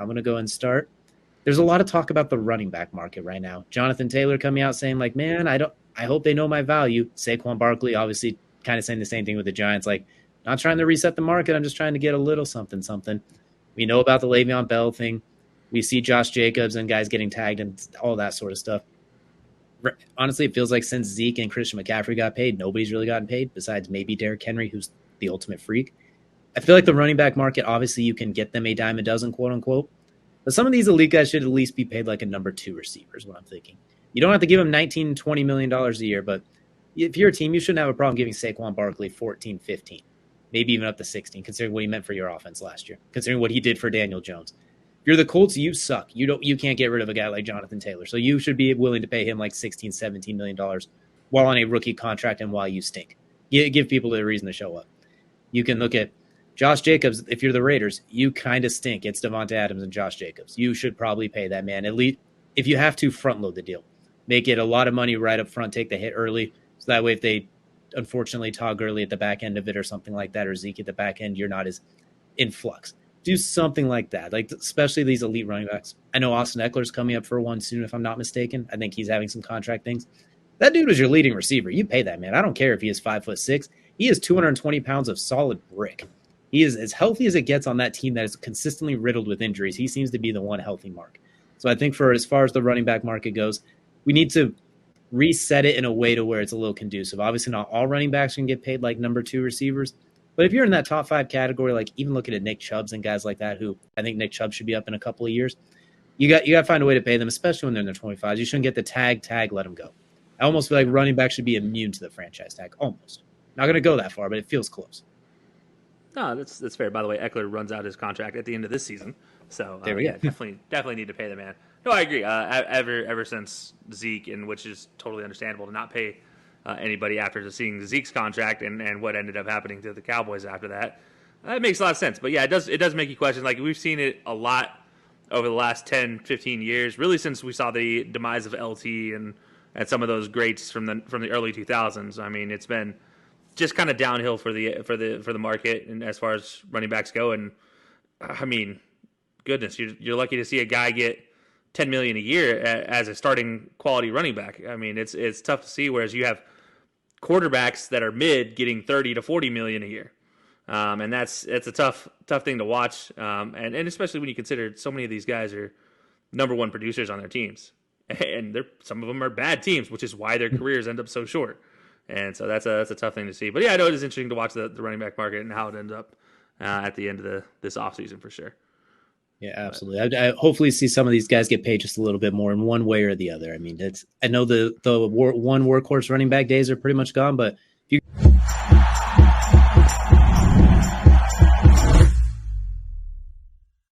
I'm going to go and start. There's a lot of talk about the running back market right now. Jonathan Taylor coming out saying like, man, I hope they know my value. Saquon Barkley obviously kind of saying the same thing with the Giants. Like, not trying to reset the market. I'm just trying to get a little something, something. We know about the Le'Veon Bell thing. We see Josh Jacobs and guys getting tagged and all that sort of stuff. Honestly, it feels like since Zeke and Christian McCaffrey got paid, nobody's really gotten paid besides maybe Derrick Henry, who's the ultimate freak. I feel like the running back market, obviously, you can get them a dime a dozen, quote unquote. But some of these elite guys should at least be paid like a number two receiver, is what I'm thinking. You don't have to give them $19, $20 million a year, but if you're a team, you shouldn't have a problem giving Saquon Barkley 14, 15, maybe even up to 16, considering what he meant for your offense last year, considering what he did for Daniel Jones. If you're the Colts, you suck. You can't get rid of a guy like Jonathan Taylor. So you should be willing to pay him like $16, $17 million while on a rookie contract and while you stink. Give people a reason to show up. You can look at Josh Jacobs. If you're the Raiders, you kind of stink. It's Devonta Adams and Josh Jacobs. You should probably pay that man. At least if you have to, front load the deal. Make it a lot of money right up front. Take the hit early. So that way if they unfortunately tog early at the back end of it or something like that, or Zeke at the back end, you're not as in flux. Do something like that, like especially these elite running backs. I know Austin Eckler's coming up for one soon, if I'm not mistaken. I think he's having some contract things. That dude was your leading receiver. You pay that man. I don't care if he is 5'6". He is 220 pounds of solid brick. He is as healthy as it gets on that team that is consistently riddled with injuries. He seems to be the one healthy mark. So I think for as far as the running back market goes, we need to reset it in a way to where it's a little conducive. Obviously, not all running backs can get paid like number two receivers. But if you're in that top five category, like even looking at Nick Chubbs and guys like that, who I think Nick Chubb should be up in a couple of years, you got to find a way to pay them, especially when they're in their 25s. You shouldn't get the tag, let them go. I almost feel like running back should be immune to the franchise tag. Almost. Not going to go that far, but it feels close. No, that's fair. By the way, Eckler runs out his contract at the end of this season, so There we go. definitely need to pay the man. No, I agree. Ever since Zeke, and which is totally understandable to not pay anybody after seeing Zeke's contract and what ended up happening to the Cowboys after that. It makes a lot of sense. But yeah, it does make you question. Like we've seen it a lot over the last 10, 15 years, really since we saw the demise of LT and some of those greats from the early 2000s. I mean, it's been just kind of downhill for the market and as far as running backs go. And I mean, goodness, you're lucky to see a guy get $10 million a year as a starting quality running back. I mean, it's tough to see. Whereas you have quarterbacks that are mid getting 30 to 40 million a year, and it's a tough thing to watch. And especially when you consider so many of these guys are number one producers on their teams, and some of them are bad teams, which is why their careers end up so short. And so that's a tough thing to see. But yeah, I know it is interesting to watch the running back market and how it ends up at the end of this offseason for sure. Yeah, absolutely. I hopefully see some of these guys get paid just a little bit more in one way or the other. I mean, I know the one workhorse running back days are pretty much gone, but